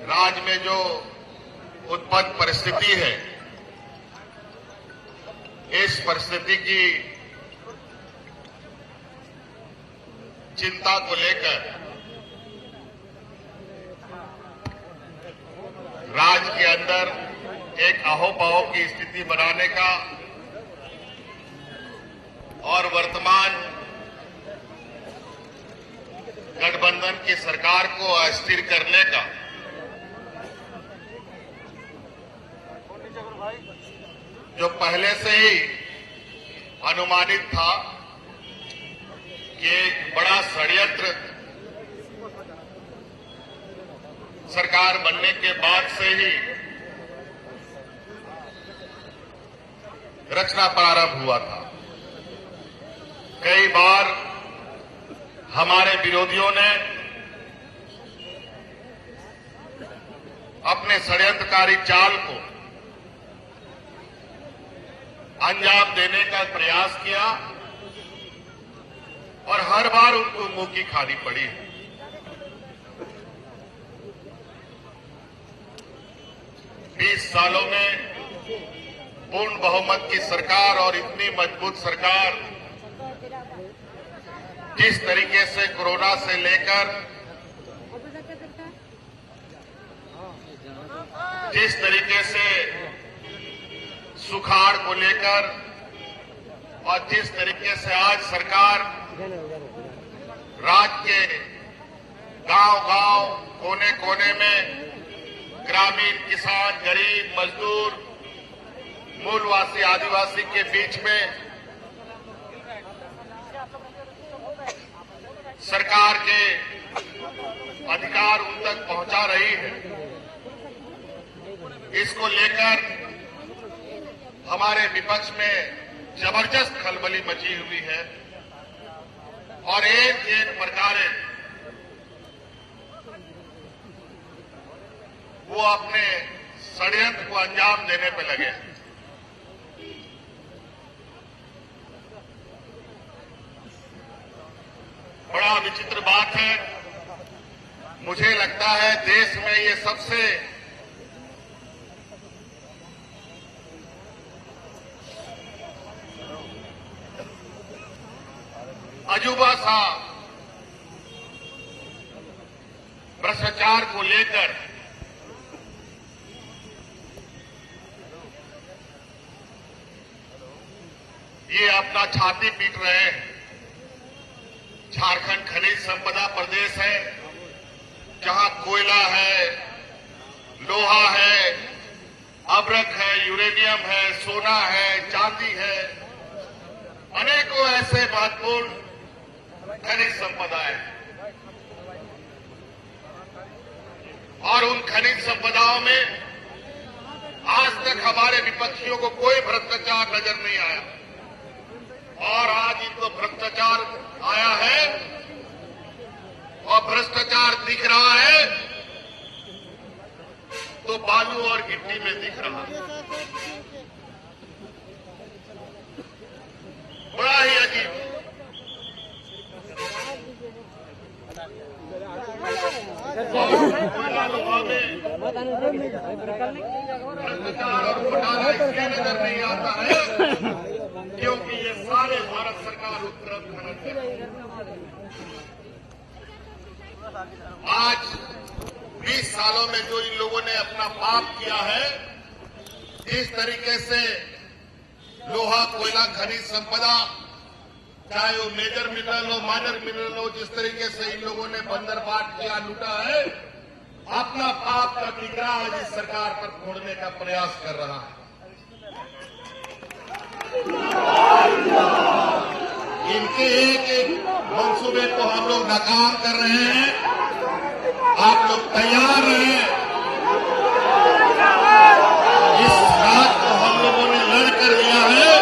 राज्य में जो उत्पन्न परिस्थिति है, इस परिस्थिति की चिंता को लेकर राज्य के अंदर एक अहोपहो की स्थिति बनाने का और वर्तमान गठबंधन की सरकार को अस्थिर करने का जो पहले से ही अनुमानित था कि एक बड़ा षड्यंत्र सरकार बनने के बाद से ही रचना प्रारंभ हुआ था। कई बार हमारे विरोधियों ने अपने षड्यंत्रकारी चाल को अंजाम देने का प्रयास किया और हर बार उनको मुंह की खानी पड़ी। 20 सालों में पूर्ण बहुमत की सरकार और इतनी मजबूत सरकार जिस तरीके से कोरोना से लेकर जिस तरीके से सुखाड़ को लेकर और जिस तरीके से आज सरकार राज्य के गांव-गांव, कोने-कोने में ग्रामीण, किसान, गरीब, मजदूर, मूलवासी, आदिवासी के बीच में सरकार के अधिकार उन तक पहुंचा रही है, इसको लेकर हमारे विपक्ष में जबरदस्त खलबली मची हुई है और एक प्रकार वो अपने षड्यंत्र को अंजाम देने पे लगे। बड़ा विचित्र बात है, मुझे लगता है देश में ये सबसे अजूबा सा भ्रष्टाचार को लेकर ये अपना छाती पीट रहे हैं। झारखंड खनिज संपदा प्रदेश है, जहां कोयला है, लोहा है, अभ्रक है, यूरेनियम है, सोना है, चांदी है, अनेकों ऐसे महत्वपूर्ण खनिज संपदा है और उन खनिज संपदाओं में आज तक हमारे विपक्षियों को कोई भ्रष्टाचार नजर नहीं आया और आज इनको भ्रष्टाचार आया है और भ्रष्टाचार दिख रहा है तो बालू और गिट्टी में दिख रहा है। बड़ा ही अजीब भ्रष्टाचार और घोटाला इसलिए नजर नहीं आता है क्योंकि ये सारे भारत सरकार उपक्रम खनन है। आज 20 सालों में जो इन लोगों ने अपना पाप किया है, इस तरीके से लोहा, कोयला, खनिज संपदा, चाहे वो मेजर मिनरल हो, माइनर मिनरल हो, जिस तरीके से इन लोगों ने बंदरबाट किया, लूटा है, अपना पाप का टिकरा आज इस सरकार पर फोड़ने का प्रयास कर रहा है। इनके एक मंसूबे को हम लोग नाकाम कर रहे हैं। आप लोग तैयार रहें। इस रात को हम लोगों ने लड़ कर लिया है,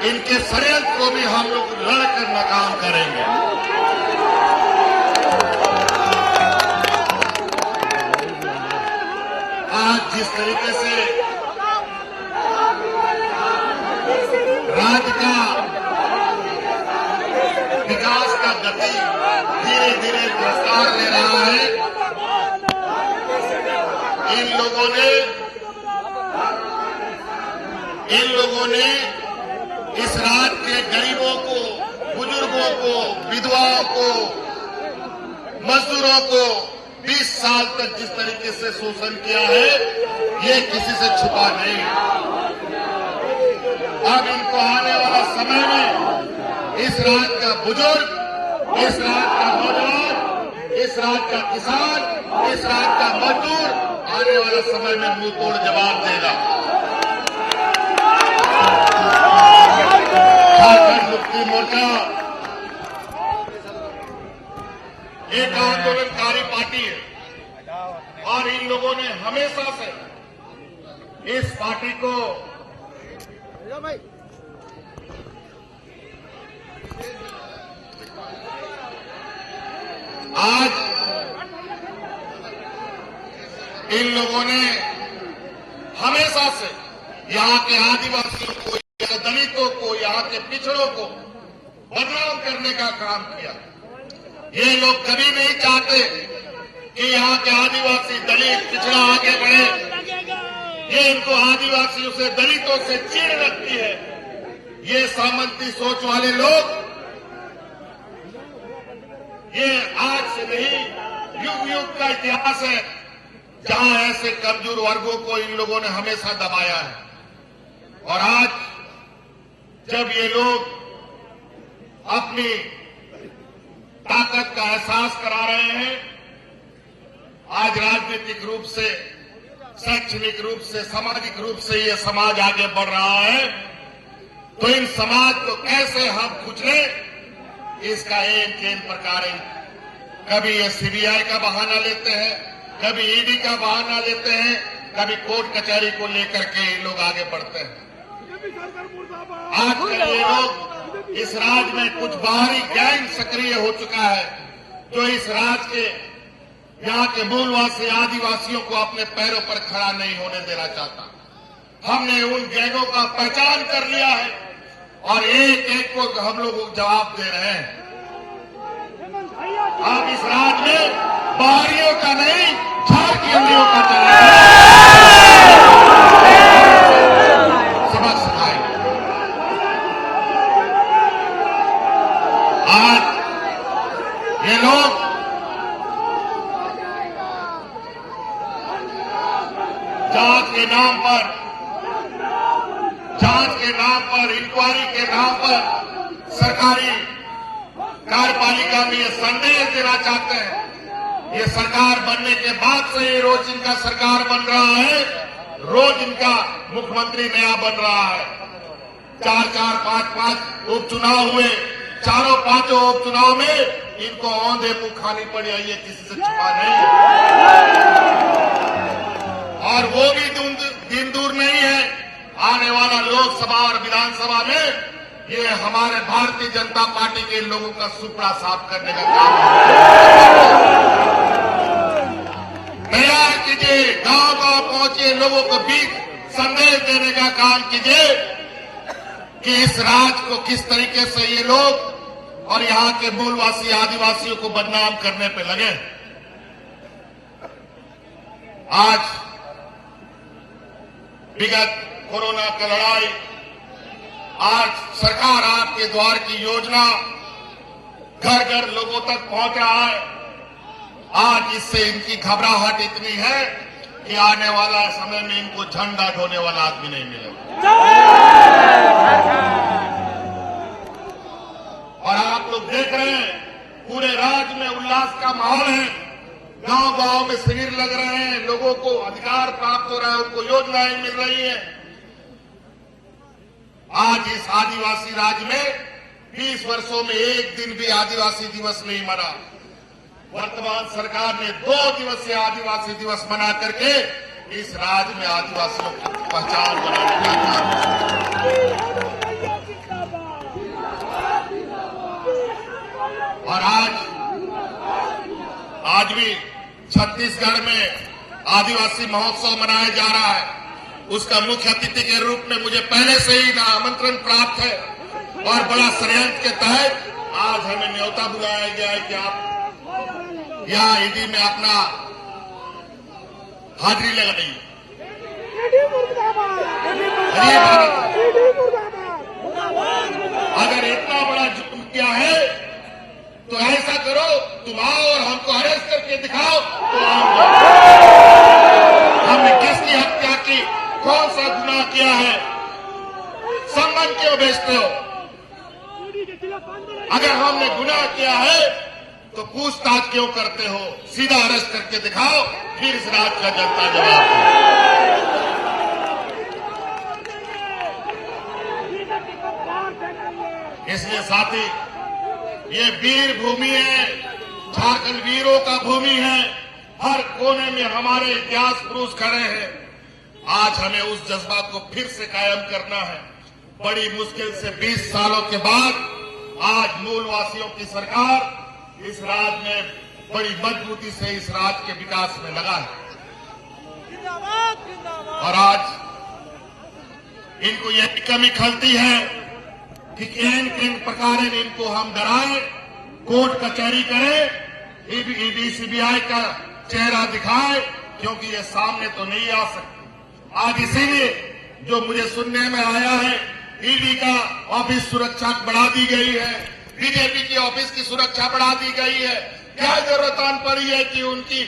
इनके षड्यंत्र को भी हम लोग लड़कर नाकाम करेंगे। आज जिस तरीके से राज्य का विकास का गति धीरे धीरे रफ्तार ले रहा है, इन लोगों ने इस राज्य के गरीबों को, बुजुर्गों को, विधवाओं को, मजदूरों को 20 साल तक जिस तरीके से शोषण किया है, ये किसी से छुपा नहीं। अब इनको आने वाला समय में इस राज्य का बुजुर्ग, इस राज्य का नौजवान, इस राज्य का किसान, इस राज्य का मजदूर आने वाला समय में मुंह तोड़ जवाब देगा। झारखंड मुक्ति मोर्चा एक आंदोलनकारी पार्टी है और इन लोगों ने हमेशा से इस पार्टी को आज इन लोगों ने हमेशा से यहाँ के आदिवासियों को, दलितों को, यहाँ के पिछड़ों को बदनाम करने का काम किया। ये लोग कभी नहीं चाहते कि यहाँ के आदिवासी, दलित, पिछड़ा आगे बढ़े। ये इनको आदिवासियों से, दलितों से चिढ़ रखती है। ये सामंती सोच वाले लोग ये आज से नहीं, युग युग का इतिहास है जहां ऐसे कमजोर वर्गों को इन लोगों ने हमेशा दबाया है। और आज जब ये लोग अपनी ताकत का एहसास करा रहे हैं, आज राजनीतिक रूप से, शैक्षणिक रूप से, सामाजिक रूप से ये समाज आगे बढ़ रहा है, तो इन समाज को कैसे हम कुचले, इसका एक प्रकार है। कभी ये सीबीआई का बहाना लेते हैं, कभी ईडी का बहाना लेते हैं, कभी कोर्ट कचहरी को लेकर के ये लोग आगे बढ़ते हैं। आजकल ये लोग इस राज्य में कुछ बाहरी गैंग सक्रिय हो चुका है जो इस राज्य के, यहाँ के मूलवासी आदिवासियों को अपने पैरों पर खड़ा नहीं होने देना चाहता। हमने उन गैंगों का पहचान कर लिया है और एक एक को हम लोग जवाब दे रहे हैं। अब इस राज्य में बाहरियों का नहीं, झारखंडियों का चला सबक सिखाए। आज ये लोग जांच के नाम पर, इंक्वायरी के नाम पर सरकारी कार्यपालिका में ये संदेश देना चाहते हैं। ये सरकार बनने के बाद से ही रोज इनका सरकार बन रहा है, रोज इनका मुख्यमंत्री नया बन रहा है। 4-4, 5-5 उपचुनाव हुए, चारों पांचों उपचुनाव में इनको औंधे मुंह खानी पड़ी है, ये किसी से छुपा नहीं है। और वो भी दिन दूर नहीं है, आने वाला लोकसभा और विधानसभा में ये हमारे भारतीय जनता पार्टी के लोगों का सुपड़ा साफ करने का काम तैयार कीजिए। गांव-गांव पहुंचे, लोगों को बीच संदेश देने का काम कीजिए कि इस राज्य को किस तरीके से ये लोग और यहाँ के मूलवासी आदिवासियों को बदनाम करने पे लगे। आज विगत कोरोना का लड़ाई, आज सरकार आपके द्वार की योजना घर घर लोगों तक पहुंच रहा है। आज इससे इनकी घबराहट इतनी है कि आने वाला समय में इनको झंडा ढोने वाला आदमी नहीं मिलेगा। और आप लोग देख रहे हैं पूरे राज्य में उल्लास का माहौल है। गांव-गांव में शिविर लग रहे हैं, लोगों को अधिकार प्राप्त हो रहा है, उनको योजनाएं मिल रही हैं। आज इस आदिवासी राज्य में 20 वर्षों में एक दिन भी आदिवासी दिवस नहीं मना। वर्तमान सरकार ने 2 दिवसीय आदिवासी दिवस मना करके इस राज्य में आदिवासियों की पहचान बनाने का काम किया। और आज भी छत्तीसगढ़ में आदिवासी महोत्सव मनाया जा रहा है। उसका मुख्य अतिथि के रूप में मुझे पहले से ही आमंत्रण प्राप्त है और बड़ा षड्यंत्र के तहत आज हमें न्योता बुलाया गया है कि आप यहाँ ईडी में अपना हाजिरी लगाई। अगर इतना बड़ा जुर्म किया है तो ऐसा करो, तुम आओ और हमको अरेस्ट करके दिखाओ तो हमने किसकी हत्या की, कौन सा गुनाह किया है, संबंध क्यों बेचते हो? अगर हमने गुनाह किया है तो पूछताछ क्यों करते हो? सीधा अरेस्ट करके दिखाओ, फिर इस राज का जनता जवाब दे। इसलिए साथी, ये वीर भूमि है, झारखंड वीरों का भूमि है। हर कोने में हमारे इतिहास पुरुष खड़े हैं। आज हमें उस जज्बा को फिर से कायम करना है। बड़ी मुश्किल से 20 सालों के बाद आज मूलवासियों की सरकार इस राज्य में बड़ी मजबूती से इस राज्य के विकास में लगा है। और आज इनको यह कमी खलती है कि किन किन प्रकार इनको हम डराएं, कोर्ट कचहरी करें, ईडी सीबीआई का चेहरा दिखाए, क्योंकि ये सामने तो नहीं आ सकते। आज इसीलिए जो मुझे सुनने में आया है, ईडी का ऑफिस सुरक्षा बढ़ा दी गई है, बीजेपी की ऑफिस की सुरक्षा बढ़ा दी गई है। क्या जरूरत आन पड़ी है कि उनकी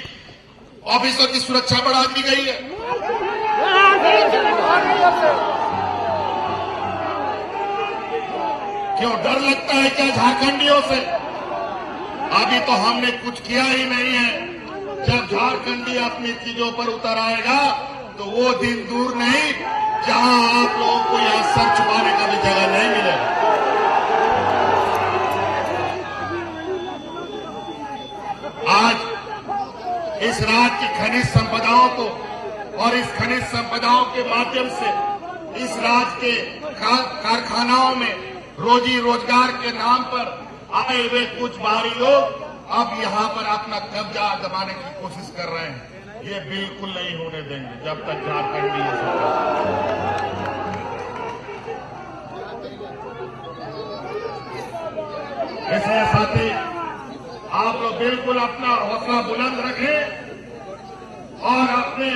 ऑफिसों की सुरक्षा बढ़ा दी गई है? क्यों डर लगता है क्या झारखंडियों से? अभी तो हमने कुछ किया ही नहीं है। जब झारखंडी अपनी चीजों पर उतर आएगा तो वो दिन दूर नहीं जहां आप लोगों को यहां सर छुपाने का भी जगह नहीं मिलेगा। आज इस राज्य की खनिज संपदाओं को और इस खनिज संपदाओं के माध्यम से इस राज्य के कारखानाओं में रोजी रोजगार के नाम पर आए हुए कुछ बाहरी लोग अब यहां पर अपना कब्जा दबाने की कोशिश कर रहे हैं। ये बिल्कुल नहीं होने देंगे जब तक झारखंड में ये सरकार। इसलिए साथी, आप लोग बिल्कुल अपना हौसला बुलंद रखें और अपने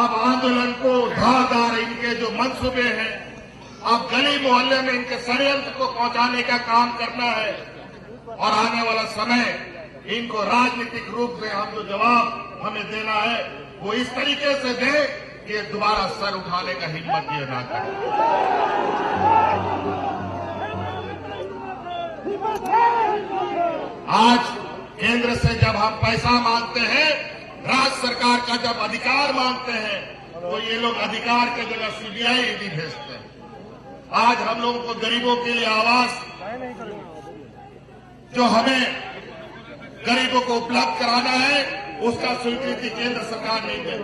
अब आंदोलन को धारदार इनके जो मंसूबे हैं, अब गली मोहल्ले में इनके षड्यंत्र को पहुंचाने का काम करना है। और आने वाला समय इनको राजनीतिक रूप में हम जो जवाब हमें देना है वो इस तरीके से दें कि दोबारा सर उठाने का हिम्मत ये ना करें। आज केंद्र से जब हम पैसा मांगते हैं, राज्य सरकार का जब अधिकार मांगते हैं, तो ये लोग अधिकार के जगह सीबीआई ईडी भेजते हैं। आज हम लोगों को गरीबों के लिए आवास जो हमें गरीबों को उपलब्ध कराना है, उसका स्वीकृति केंद्र सरकार नहीं दे।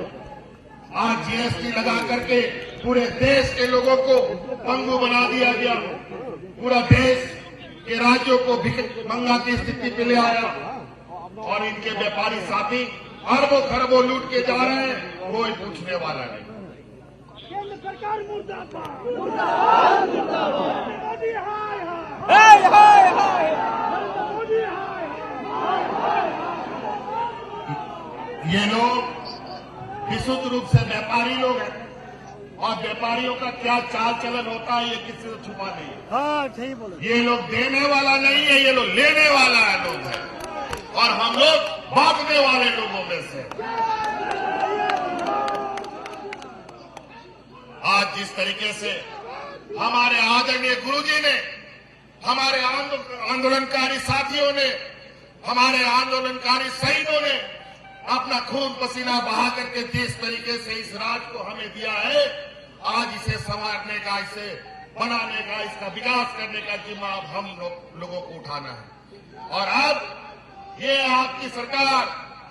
आज जीएसटी लगा करके पूरे देश के लोगों को पंगु बना दिया गया। पूरा देश के राज्यों को भिखमंगा की स्थिति पे ले आया और इनके व्यापारी साथी अरबों खरबों लूट के जा रहे हैं, कोई पूछने वाला नहीं। केंद्र सरकार मुर्दाबाद, मुर्दाबाद, मुर्दाबाद। मोदी हाय हाय हाय हाय, मोदी हाय हाय। ये लोग विशुद्ध रूप से व्यापारी लोग हैं और व्यापारियों का क्या चाल चलन होता है ये किसी से छुपा नहीं है। हाँ, सही बोलो। ये लोग देने वाला नहीं है, ये लोग लेने वाला है लोग है और हम लोग बांटने वाले लोगों में से। आज जिस तरीके से हमारे आदरणीय गुरुजी ने, हमारे आंदोलनकारी साथियों ने, हमारे आंदोलनकारी शहीदों ने अपना खून पसीना बहा करके जिस तरीके से इस राज्य को हमें दिया है, आज इसे संवारने का, इसे बनाने का, इसका विकास करने का जिम्मा अब हम लोगों को उठाना है। और अब ये आपकी सरकार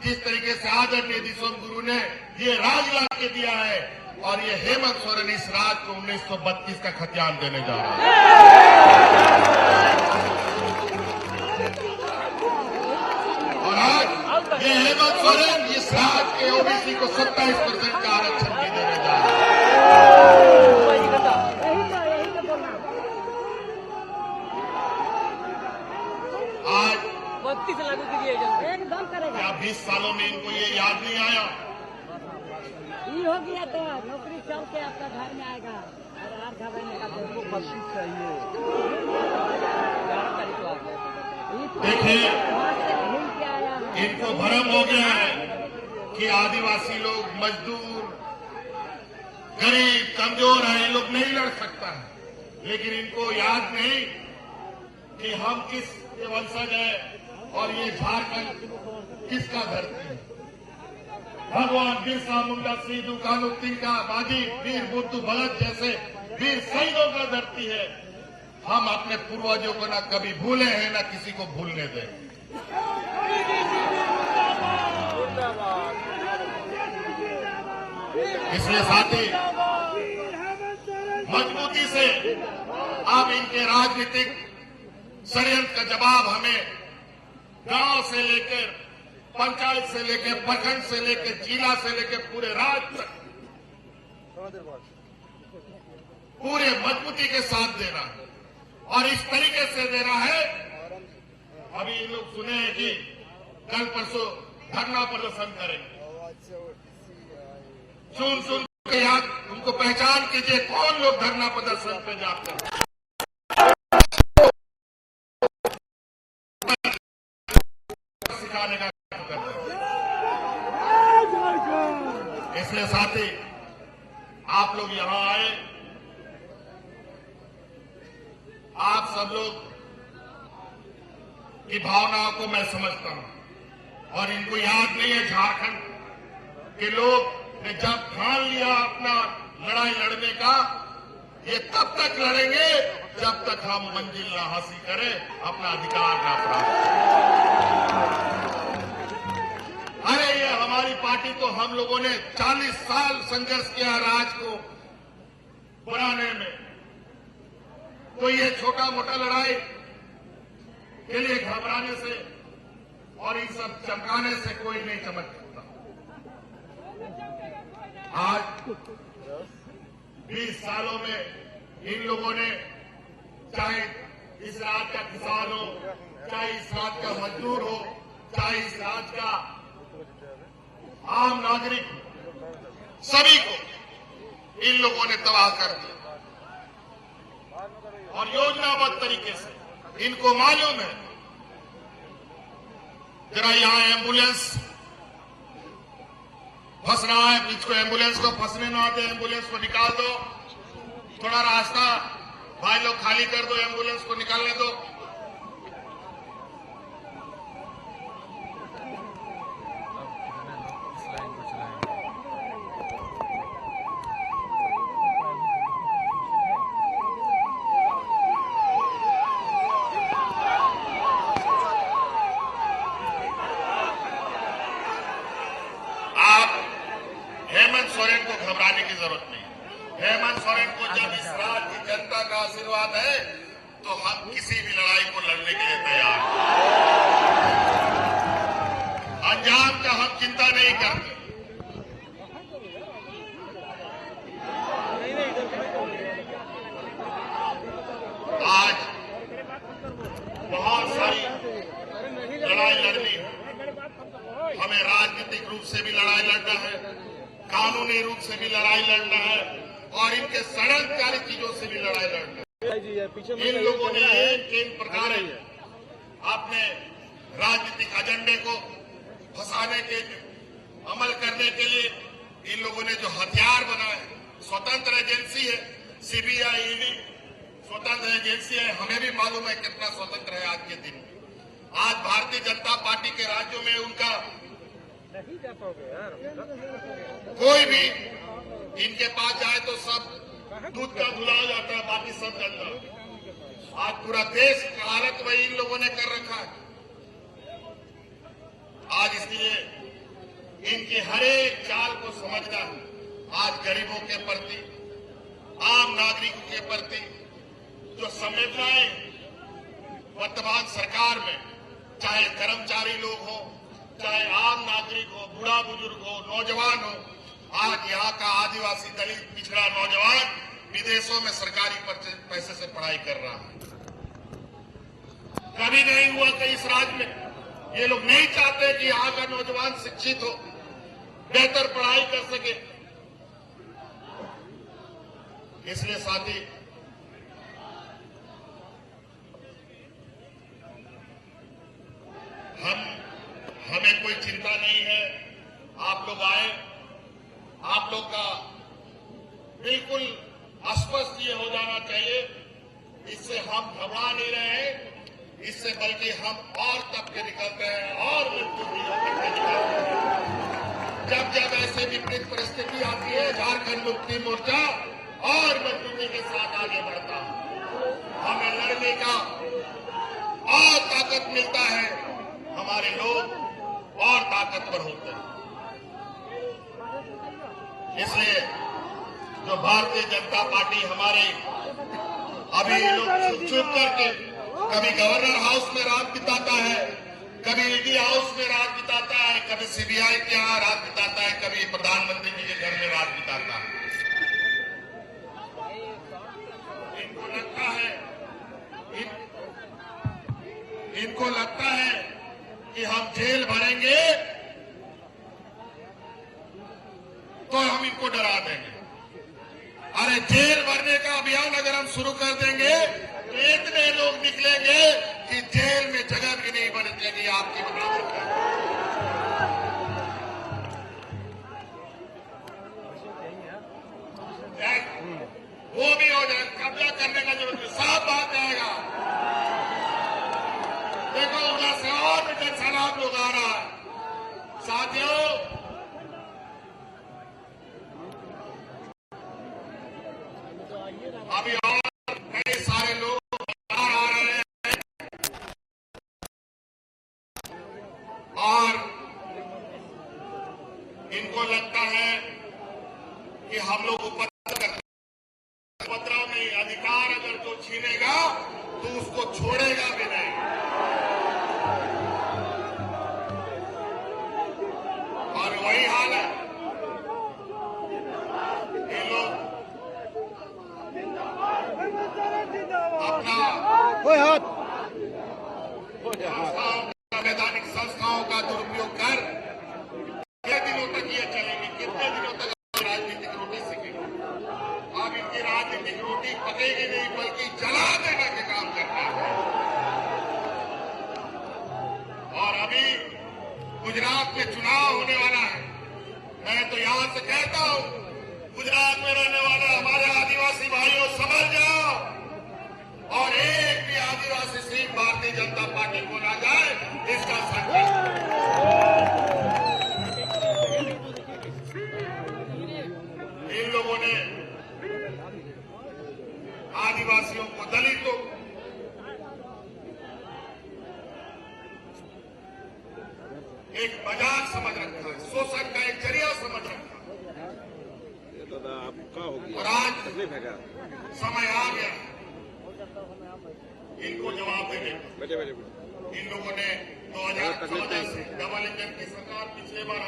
जिस तरीके से आदरणीय दिसोम गुरु ने ये राज ला के दिया है और ये हेमंत सोरेन इस राज्य को 1932 का खतियान देने जा रहा है। और आज ये हेमंत सोरेन इस राज्य के ओबीसी को 27% का आरक्षण भी देने जा रहा है। आज 32 लागू कीजिए, एकदम करेगा। क्या 20 सालों में इनको ये याद नहीं आया तो नौकरी चल के आपका घर में आएगा और 8 महीने का हमको 25 चाहिए। देखिए, वहाँ से घूम के आया है। इनको भ्रम हो गया है कि आदिवासी लोग, मजदूर, गरीब, कमजोर हैं, ये लोग नहीं लड़ सकता है। लेकिन इनको याद नहीं कि हम किस वंशज हैं और ये झारखंड किसका धरती है। भगवान बिरसा मुंडा, सिद्धू कानू तिनका, बाजी, वीर बुद्धू भगत जैसे वीर शहीदों का धरती है। हम अपने पूर्वजों को न कभी भूले हैं, न किसी को भूलने दें। इसलिए साथी मजबूती से अब इनके राजनीतिक षड्यंत्र का जवाब हमें गांव से लेकर पंचायत से लेकर प्रखंड से लेकर जिला से लेकर पूरे राज्य तक पूरे मजबूती के साथ देना है और इस तरीके से देना है। अभी इन लोग सुने हैं कि कल परसों धरना प्रदर्शन करेंगे। सुन के याद उनको पहचान कीजिए कौन लोग धरना प्रदर्शन पे जाते हैं। सिखाने का काम करते हैं। इसलिए साथी आप लोग यहां आए, आप सब लोग की भावनाओं को मैं समझता हूं और इनको याद नहीं है झारखंड के लोग ने जब ठान लिया अपना लड़ाई लड़ने का, ये तब तक लड़ेंगे जब तक हम मंजिल ना हासिल करें, अपना अधिकार ना प्राप्त। अरे ये हमारी पार्टी तो हम लोगों ने 40 साल संघर्ष किया राज को बनाने में। तो ये छोटा मोटा लड़ाई के लिए घबराने से और इन सब चमकाने से कोई नहीं चमक सकता। आज 20 सालों में इन लोगों ने, चाहे इस राज्य का किसान हो, चाहे इस राज्य का मजदूर हो, चाहे इस राज्य का आम नागरिक, सभी को इन लोगों ने तबाह कर दिया और योजनाबद्ध तरीके से इनको मालूम है। जरा यहां एम्बुलेंस फंस रहा है, इसको एम्बुलेंस को फंसने ना दे, एम्बुलेंस को निकाल दो, थोड़ा रास्ता भाई लोग खाली कर दो, एम्बुलेंस को निकालने दो। हेमंत सोरेन को घबराने की जरूरत नहीं है। हेमंत सोरेन को जब इस राज्य की जनता का आशीर्वाद है तो हम किसी भी लड़ाई को लड़ने के लिए तैयार हैं। अंजाम का हम चिंता नहीं करते। आज बहुत सारी लड़ाई लड़नी है। हमें राजनीतिक रूप से भी लड़ाई लड़ना है, कानूनी रूप से भी लड़ाई लड़ना है और इनके षड्यंत्रकारी चीजों से भी लड़ाई लड़ना है। इन लोगों ने किन प्रकार अपने राजनीतिक एजेंडे को फंसाने के, अमल करने के लिए इन लोगों ने जो हथियार बनाए, स्वतंत्र एजेंसी है सीबीआई, ईडी स्वतंत्र एजेंसी है। हमें भी मालूम है कितना स्वतंत्र है आज के दिन। आज भारतीय जनता पार्टी के राज्यों में उनका कोई भी इनके पास जाए तो सब दूध का धुला हो जाता है, बाकी सब गंदा। आज पूरा देश का हालत वही इन लोगों ने कर रखा है। आज इसलिए इनकी हर एक चाल को समझना है। आज गरीबों के प्रति, आम नागरिकों के प्रति जो संवेदनाएं वर्तमान सरकार में, चाहे कर्मचारी लोग हो, चाहे आम नागरिक हो, बूढ़ा बुजुर्ग हो, नौजवान हो, आज यहाँ का आदिवासी दलित पिछड़ा नौजवान विदेशों में सरकारी पैसे से पढ़ाई कर रहा है। कभी नहीं हुआ कि इस राज्य में। ये लोग नहीं चाहते कि यहाँ का नौजवान शिक्षित हो, बेहतर पढ़ाई कर सके। इसलिए साथी हमें कोई चिंता नहीं है। आप लोग आए, आप लोग का बिल्कुल स्पष्ट ये हो जाना चाहिए, इससे हम घबरा नहीं रहे हैं, इससे बल्कि हम और तब के निकलते हैं और मजबूती होकर के निकलते हैं। जब जब ऐसे विपरीत परिस्थिति आती है, झारखंड मुक्ति मोर्चा और मजबूती के साथ आगे बढ़ता है। हमें लड़ने का और ताकत मिलता है, हमारे लोग और ताकतवर होते हैं। इसलिए जो भारतीय जनता पार्टी हमारे अभी लोग छुप छुप करके कभी गवर्नर हाउस में रात बिताता है, कभी ईडी हाउस में रात बिताता है, कभी सीबीआई के यहाँ रात बिताता है, कभी प्रधानमंत्री जी के घर में रात बिताता है। इनको लगता है कि हम जेल भरेंगे तो हम इनको डरा देंगे। अरे जेल भरने का अभियान अगर हम शुरू कर देंगे तो इतने लोग निकलेंगे कि जेल में जगह भी नहीं बचेगी आपकी बदौलत। वो भी हो जाए, कब्जा करने का जरूरत नहीं, साफ बात आएगा। देखो उधर से और भी सैलाब लोग आ रहा है। साथियों, अभी और कई सारे लोग बाहर आ रहे हैं और इनको लगता है कि हम लोग उपद्रव में अधिकार अगर जो छीनेगा तो उसको छोड़ेगा भी नहीं। और वही हाल है, ये लोग अपना संवैधानिक संस्थाओं का दुरुपयोग कर कितने दिनों तक ये चलेंगे, कितने दिनों तक राजनीतिक रोटी सीखेंगे। अब इनकी राजनीतिक रोटी पकेगी नहीं बल्कि जला देने के काम करना है। और अभी गुजरात में चुनाव होने वाला है। मैं तो यहां से कहता हूं, गुजरात में रहने वाले हमारे आदिवासी भाइयों समझ जाओ, और एक भी आदिवासी सीट भारतीय जनता पार्टी को ना जाए, इसका संकल्प। इन लोगों ने आदिवासियों को, दलितों को एक मजाक समझ रखा है, शोषण का एक जरिया समझ रखा है। आपका हो गया और आज समय आ गया इनको जवाब देने का। इन लोगों ने 2014 से डबल इंजन की सरकार पिछले बार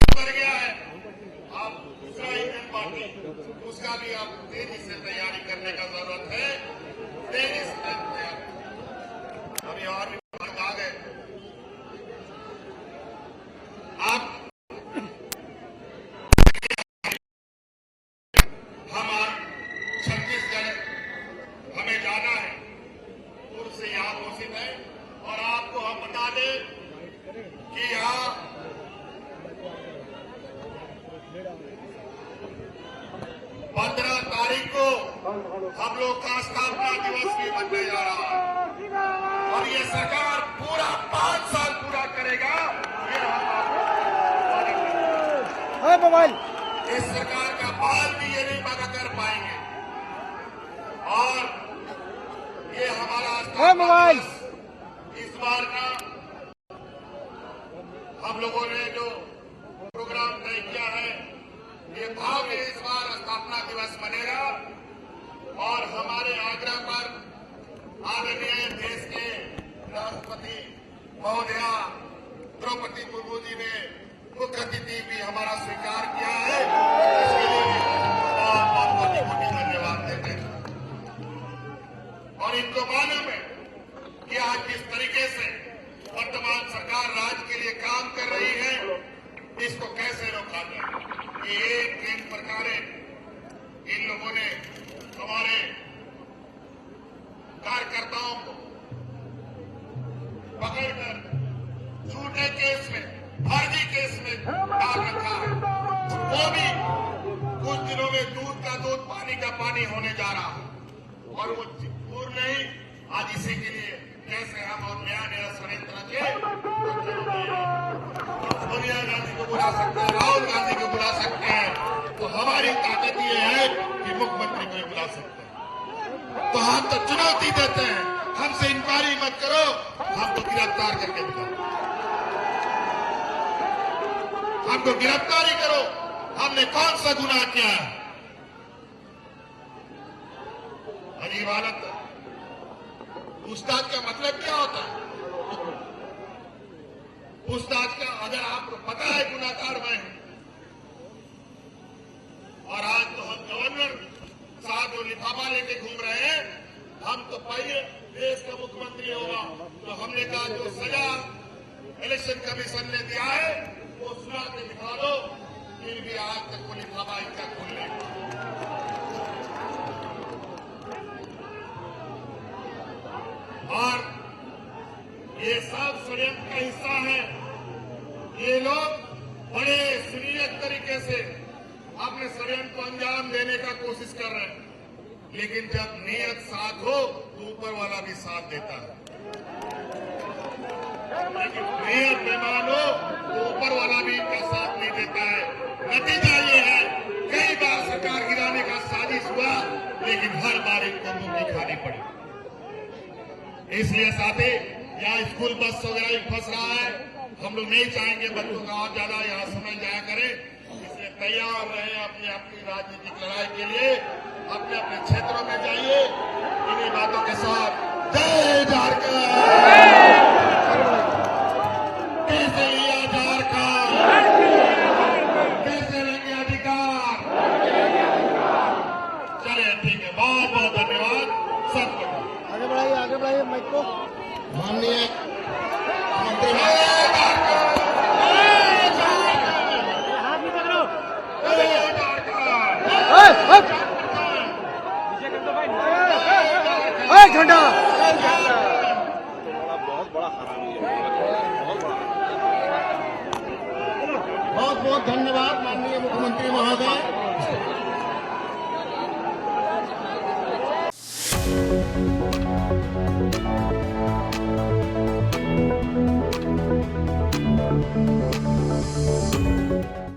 बढ़ गया है। अब दूसरा इंजन पार्टी, उसका भी अब तेजी से तैयारी करने का जरूरत है। तेजी से तैयारी, अभी और भी आ गए। अब हम छत्तीसगढ़ हमें जाना है, पूर्व से यहाँ घोषित है। और आपको हम बता दें कि यहाँ 15 तारीख को हम लोग का स्थापना दिवस भी बनने जा रहा है। और ये सरकार पूरा 5 साल पूरा करेगा, ये हम आपको मोबाइल इस सरकार का बाल भी ये नहीं बना कर पाएंगे। और ये हमारा मोबाइल इस बार का हम लोगों ने जो प्रोग्राम तय किया है, ये भव्य इस बार स्थापना दिवस बनेगा। और हमारे आग्रह पर आदरणीय देश के राष्ट्रपति महोदया द्रौपदी मुर्मू जी ने मुख्य अतिथि भी हमारा स्वीकार किया है। इसके लिए बहुत बहुत कोटि-कोटि धन्यवाद देते हैं। और इनको मालूम है कि आज जिस तरीके से वर्तमान सरकार राज्य के लिए काम कर रही है, इसको कैसे रोका जाए। एक केंद्र केस में, फर्जी केस में डाल रखा है, वो भी कुछ दिनों में दूध का दूध, पानी का पानी होने जा रहा है। और वो दूर नहीं, आज इसी के लिए कैसे हम और नया नया षड्यंत्र रचे, सोनिया गांधी को बुला सकते हैं, राहुल गांधी को बुला सकते हैं, तो हमारी ताकत ये है कि मुख्यमंत्री को बुला सकते हैं। तो हम तो चुनौती देते हैं, हमसे इंक्वायरी मत करो, हमको गिरफ्तार करके दिखाओ, हमको गिरफ्तारी करो, हमने कौन सा गुनाह किया है। अजीब हालत है। पूछताछ का मतलब क्या होता है? पूछताछ का, अगर आपको पता है गुनाहगार मैं हूं, और आज तो हम गवर्नर साहब जो लिफाफा लेके घूम रहे हैं, हम तो पहले देश का मुख्यमंत्री होगा, तो हमने कहा जो सजा इलेक्शन कमीशन ने दिया है वो सुना के दिखा दो, फिर भी आज तक वो लिफाफा इनका खुल नहीं। और ये सब षड्यंत्र का हिस्सा है। ये लोग बड़े सुनियत तरीके से अपने षड्यंत्र को अंजाम देने का कोशिश कर रहे हैं, लेकिन जब नियत साथ हो तो ऊपर वाला भी साथ देता है। लेकिन नियत बेईमान हो तो ऊपर वाला भी इनका साथ नहीं देता है। नतीजा ये है, कई बार सरकार गिराने का साजिश हुआ, लेकिन हर बार इनको मुक्ति खानी पड़ी। इसलिए साथी, यहाँ स्कूल बस वगैरह फंस रहा है, हम लोग नहीं चाहेंगे बच्चों का और ज्यादा यहाँ समय जाया करें, इसलिए तैयार रहे अपनी अपनी राजनीतिक लड़ाई के लिए, अपने अपने क्षेत्रों में जाइए। इन्हीं बातों के साथ जय झारखंड, कैसे लिया झारखंड, कैसे लेंगे अधिकार। चलिए ठीक है, बहुत बहुत धन्यवाद सबको। आगे बढ़ाइए माइक को। माननीय मंत्री हाथ भी पकड़ो। झंडा बहुत बहुत धन्यवाद माननीय मुख्यमंत्री महोदय।